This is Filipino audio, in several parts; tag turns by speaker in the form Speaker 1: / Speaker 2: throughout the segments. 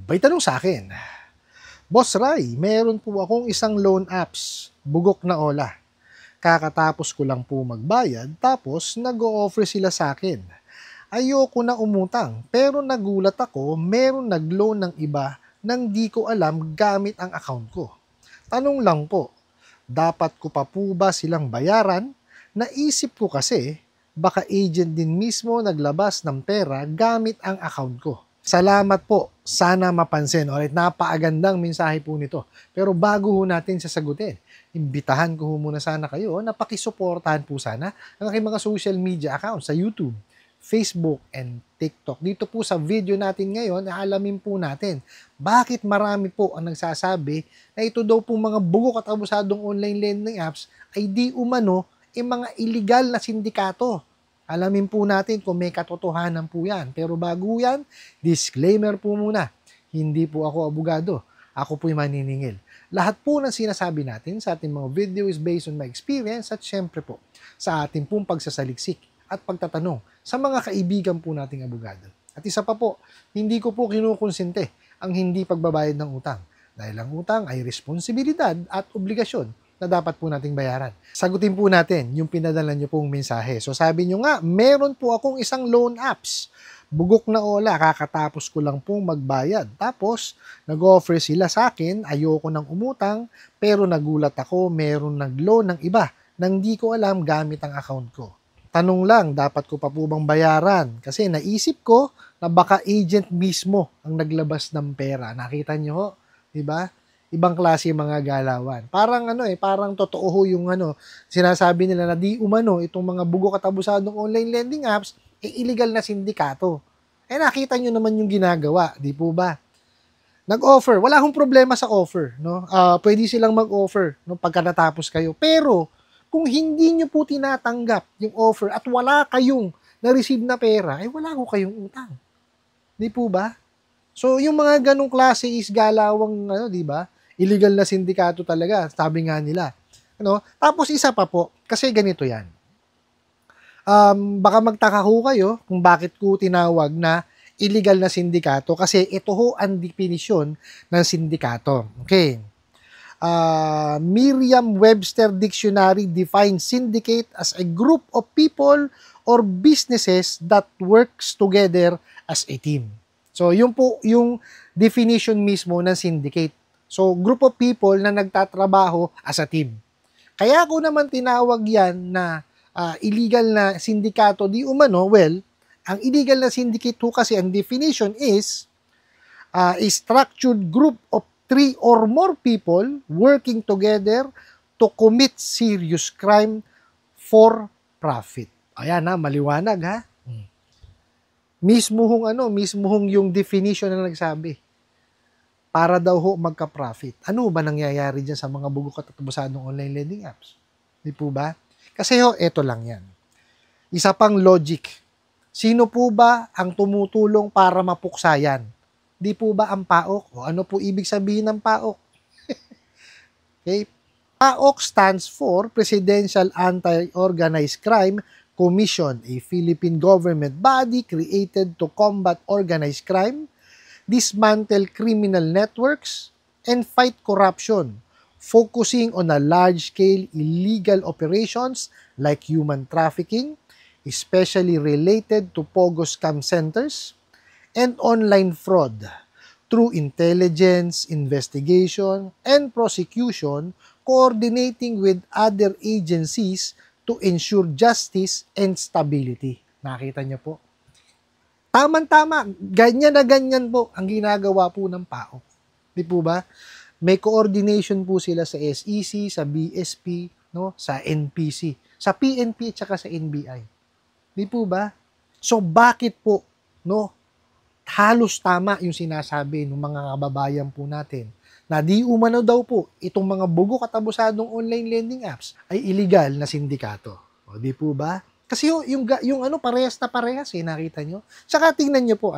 Speaker 1: May tanong sa akin, Boss Ray, meron po akong isang loan apps, bugok na Ola. Kakatapos ko lang po magbayad, tapos nag-o-offer sila sa akin. Ayoko na umutang, pero nagulat ako, meron nag-loan ng iba nang di ko alam gamit ang account ko. Tanong lang po, dapat ko pa po ba silang bayaran? Naisip ko kasi, baka agent din mismo naglabas ng pera gamit ang account ko. Salamat po. Sana mapansin. Alright, napakagandang mensahe po nito. Pero bago ho natin sasagutin, imbitahan ko ho muna sana kayo na pakisuportahan po sana ang aking mga social media accounts sa YouTube, Facebook, and TikTok. Dito po sa video natin ngayon, alamin po natin bakit marami po ang nagsasabi na ito daw po mga bugok at abusadong online lending apps ay di umano mga illegal na sindikato. Alamin po natin kung may katotohanan po yan. Pero bago yan, disclaimer po muna. Hindi po ako abogado. Ako po'y maniningil. Lahat po ng sinasabi natin sa ating mga video is based on my experience at syempre po sa ating pong pagsasaliksik at pagtatanong sa mga kaibigan po nating abogado. At isa pa po, hindi ko po kinukonsente ang hindi pagbabayad ng utang. Dahil ang utang ay responsibilidad at obligasyon na dapat po nating bayaran. Sagutin po natin yung pinadala nyo pong mensahe. So sabi nyo nga, meron po akong isang loan apps. Bugok na Ola, kakatapos ko lang pong magbayad. Tapos, nag-offer sila sa akin, ayoko nang umutang, pero nagulat ako, meron nag-loan ng iba nang di ko alam gamit ang account ko. Tanong lang, dapat ko pa po bang bayaran? Kasi naisip ko na baka agent mismo ang naglabas ng pera. Nakita nyo ho, di ba? Ibang klase mga galawan. Parang parang totoo ho yung sinasabi nila na di umano itong mga bugok at abusadong online lending apps illegal na sindikato. Nakita nyo naman yung ginagawa, di po ba? Nag-offer, wala akong problema sa offer, no? Pwede silang mag-offer no pagka natapos kayo. Pero kung hindi nyo po tinatanggap yung offer at wala kayong na-receive na pera, wala ko kayong utang. Di po ba? So yung mga ganong klase is galawang di ba? Illegal na sindikato talaga, sabi nga nila. Tapos isa pa po, kasi ganito yan. Baka magtaka ho kayo kung bakit ko tinawag na illegal na sindikato kasi ito ho ang definisyon ng sindikato. Okay. Merriam-Webster Dictionary defines syndicate as a group of people or businesses that works together as a team. So, yun po yung definition mismo ng syndicate. So, group of people na nagtatrabaho as a team. Kaya ko naman tinawag yan na illegal na sindikato di umano, well, ang illegal na syndicate ho kasi ang definition is a structured group of 3 or more people working together to commit serious crime for profit. Ayan maliwanag ha. Mismo hong yung definition na nagsabi. Para daw ho magka-profit. Ano ba nangyayari dyan sa mga bugok at abusadong online lending apps? Di po ba? Kasi eto lang yan. Isa pang logic. Sino po ba ang tumutulong para mapuksa yan? Di po ba ang PAOK? O ano po ibig sabihin ng PAOK? Okay? PAOK stands for Presidential Anti-Organized Crime Commission, a Philippine government body created to combat organized crime, dismantle criminal networks, and fight corruption, focusing on a large-scale illegal operations like human trafficking, especially related to POGO scam centers, and online fraud, through intelligence, investigation, and prosecution, coordinating with other agencies to ensure justice and stability. Nakita niyo po? Tama-tama, ganyan na ganyan po ang ginagawa po ng PAOK. Di po ba? May coordination po sila sa SEC, sa BSP, sa NPC, sa PNP at saka sa NBI. Di po ba? So bakit po halos tama yung sinasabi ng mga kababayan po natin na di umano daw po itong mga bugok at abusadong online lending apps ay illegal na sindikato. O di po ba? Kasi yung parehas na parehas nakita nyo. Saka tingnan nyo po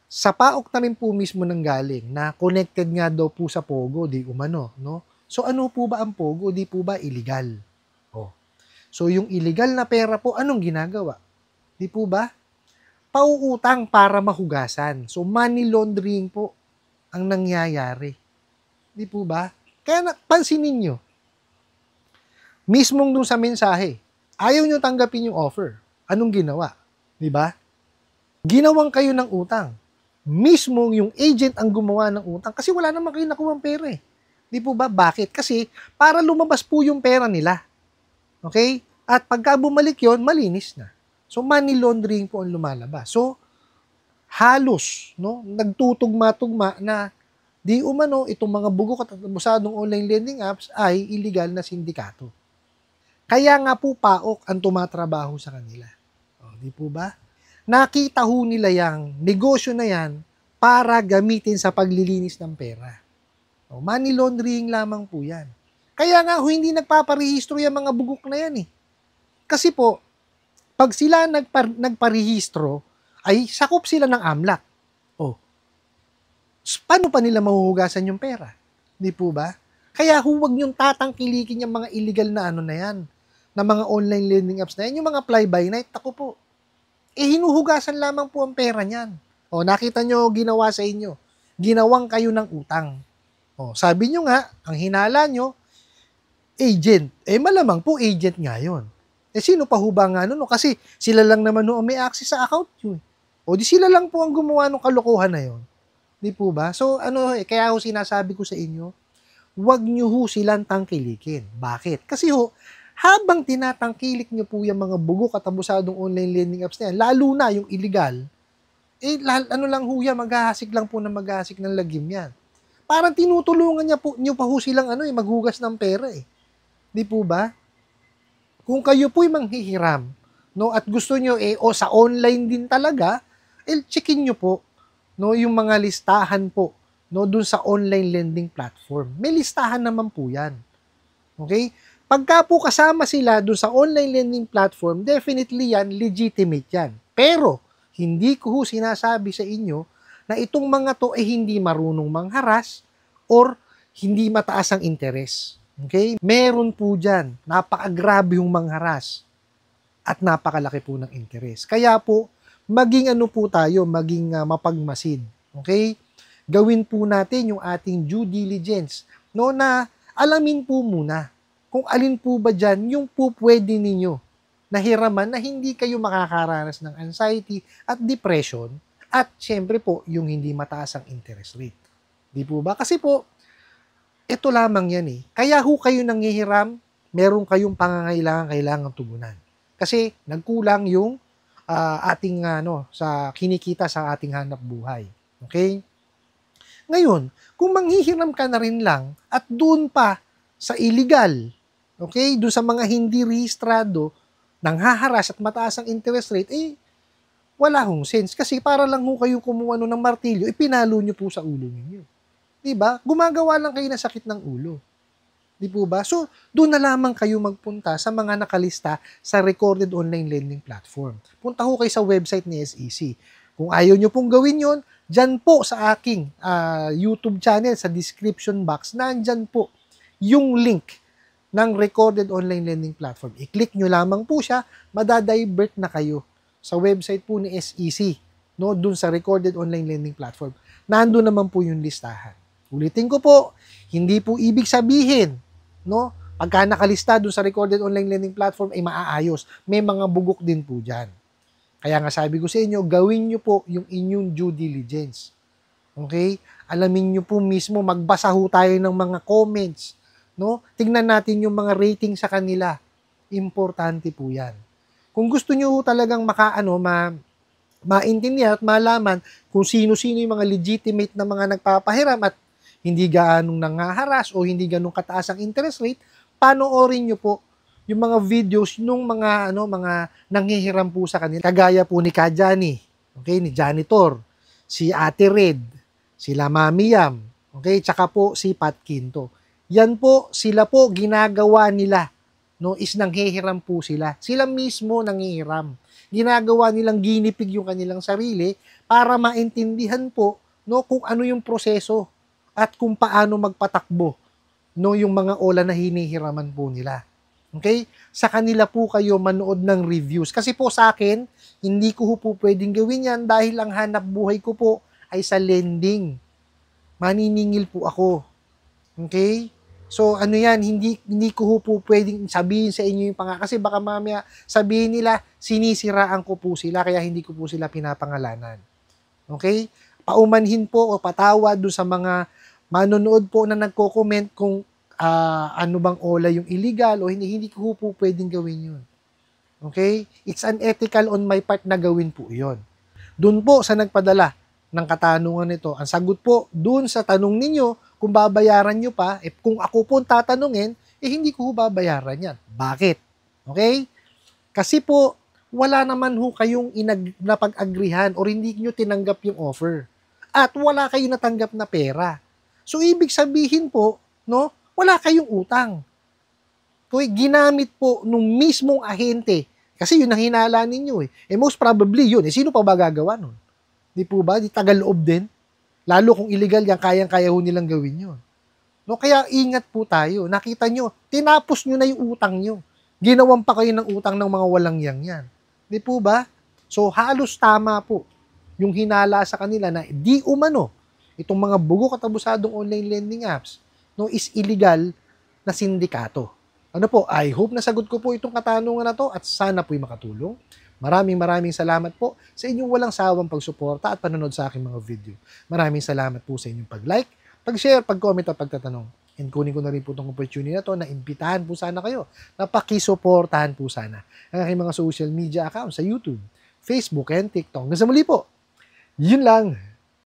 Speaker 1: sa PAOK namin po mismo nang galing na connected nga daw po sa POGO, di umano, no? So ano po ba ang POGO? Di po ba illegal? So yung illegal na pera po, anong ginagawa? Di po ba? Pauutang para mahugasan. So money laundering po. ang nangyayari. Di po ba? Kaya pansinin nyo, mismong dun sa mensahe, ayaw nyo tanggapin yung offer. Anong ginawa? Di ba? Ginawang kayo ng utang. Mismong yung agent ang gumawa ng utang kasi wala naman kayo nakuha pera eh. Di po ba? Bakit? Kasi para lumabas po yung pera nila. Okay? At pagka bumalik yon, malinis na. So money laundering po ang lumalabas. So halos no, nagtutugma-tugma na di umano itong mga bugok at abusadong online lending apps ay illegal na sindikato. Kaya nga po PAOK ang tumatrabaho sa kanila. O, di po ba? Nakita ho nila yung negosyo na yan para gamitin sa paglilinis ng pera. O, money laundering lamang po yan. Kaya nga ho, hindi nagpaparehistro yung mga bugok na yan eh. Kasi po, pag sila nagparehistro, ay sakop sila ng AMLAC. O, paano pa nila mahuhugasan yung pera? Di po ba? Kaya huwag niyong tatangkilikin yung mga illegal na ano na yan, na mga online lending apps na yan, yung mga fly-by-night, ako po. Hinuhugasan lamang po ang pera niyan. O, nakita nyo ginawa sa inyo. Ginawang kayo ng utang. O, sabi nyo nga, ang hinala nyo, agent. Malamang po agent nga yun. Sino pa ho ba nga nun? Kasi sila lang naman no may access sa account nyo. O, di sila lang po ang gumawa ng kalokohan na yun. Di po ba? So, kaya ho sinasabi ko sa inyo, huwag nyo ho silang tangkilikin. Bakit? Kasi ho, habang tinatangkilik nyo po yung mga bugok at abusadong online lending apps na yan, lalo na yung illegal, lang ho yan, maghahasik lang po na maghahasik ng lagim yan. Parang tinutulungan nyo pa ho silang maghugas ng pera eh. Di po ba? Kung kayo po'y manghihiram, no, at gusto nyo sa online din talaga, checkin nyo po, no, yung mga listahan po, no, dun sa online lending platform. May listahan naman po yan. Okay? Pagka po kasama sila doon sa online lending platform, definitely yan, legitimate yan. Pero, hindi ko ho sinasabi sa inyo na itong mga to ay hindi marunong mangharas or hindi mataas ang interes. Okay? Meron po dyan, napakagrabe yung mangharas at napakalaki po ng interes. Kaya po, maging po tayo, maging mapagmasid. Okay? Gawin po natin yung ating due diligence, no, na alamin po muna kung alin po ba dyan yung po pwede ninyo nahiraman na hindi kayo makakaranas ng anxiety at depression at syempre po yung hindi mataas ang interest rate. Di po ba? Kasi po, ito lamang yan eh. Kaya ho kayo nanghihiram, meron kayong kailangang tugunan. Kasi nagkulang yung ating sa kinikita sa ating hanap buhay. Okay? Ngayon, kung manghihiram ka na rin lang at doon pa sa illegal, okay, doon sa mga hindi rehistrado, nanghaharas at mataas ang interest rate, wala hong sense. Kasi para lang ho kayo kumuha ng martilyo, ipinalo nyo po sa ulo ninyo. Diba? Gumagawa lang kayo ng sakit ng ulo. Di po ba? So, doon na lamang kayo magpunta sa mga nakalista sa recorded online lending platform. Punta ho kayo sa website ni SEC. Kung ayaw nyo pong gawin yon, dyan po sa aking YouTube channel, sa description box, nandyan po yung link ng recorded online lending platform. I-click nyo lamang po siya, madadivert na kayo sa website po ni SEC, no, dun sa recorded online lending platform. Nandun naman po yung listahan. Ulitin ko po, hindi po ibig sabihin, no, pagka nakalista dun sa recorded online lending platform ay maaayos. May mga bugok din po dyan. Kaya nga sabi ko sa inyo, gawin nyo po yung inyong due diligence. Okay? Alamin nyo po mismo, magbasa ho tayo ng mga comments, no? Tingnan natin yung mga rating sa kanila. Importante po 'yan. Kung gusto niyo talagang maintindihan at malaman kung sino-sino yung mga legitimate na mga nagpapahiram at hindi gaanong nanghaharas o hindi ganong kataas ang interest rate, panoorin niyo po yung mga videos nung mga nanghihiram po sa kanila. Kagaya po ni Kajani, okay, ni Janitor, si Ate Red, sila Mami Yam, okay, tsaka po si Pat Quinto. Yan po, sila po, ginagawa nila, no, is nanghihiram po sila. Sila mismo nanghihiram. Ginagawa nilang ginipig yung kanilang sarili para maintindihan po, no, kung ano yung proseso at kung paano magpatakbo, no, yung mga ola na hinihiraman po nila. Okay? Sa kanila po kayo manood ng reviews. Kasi po sa akin, hindi ko po pwedeng gawin yan dahil ang hanap buhay ko po ay sa lending. maniningil po ako. Okay? So ano yan, hindi ko po pwedeng sabihin sa inyo yung kasi baka mamaya sabihin nila sinisiraan ko po sila kaya hindi ko po sila pinapangalanan. Okay? Paumanhin po o patawad doon sa mga manonood po na nagko-comment kung ano bang OLA yung illegal o hindi ko po pwedeng gawin yun. Okay? It's unethical on my part na gawin po yun. Doon po sa nagpadala ng katanungan nito, ang sagot po doon sa tanong ninyo, kung babayaran nyo pa, kung ako po tatanungin, hindi ko babayaran yan. Bakit? Okay? Kasi po, wala naman ho kayong napag-agrihan or hindi nyo tinanggap yung offer. At wala kayong natanggap na pera. So, ibig sabihin po, no, wala kayong utang. Kung ginamit po nung mismong ahente, kasi yun ang hinala ninyo most probably yun. Sino pa ba gagawa nun? Di po ba? Di tagal-loob din. Lalo kung illegal yan, kayang-kaya ho nilang gawin yun. No, kaya ingat po tayo. Nakita nyo, tinapos nyo na yung utang nyo. Ginawan pa kayo ng utang ng mga walang yang yan. Di po ba? So, halos tama po yung hinala sa kanila na di umano itong mga bugok at abusadong online lending apps no, is illegal na sindikato. Ano po, I hope nasagot ko po itong katanungan na to at sana po'y makatulong. Maraming salamat po sa inyong walang sawang pagsuporta at panonood sa aking mga video. Maraming salamat po sa inyong pag-like, pag-share, pag-comment at pagtatanong. And kunin ko na rin po itong opportunity na to na imbitahan po sana kayo na pakisuportahan po sana ang aking mga social media accounts sa YouTube, Facebook, and TikTok. Hanggang sa muli po, yun lang.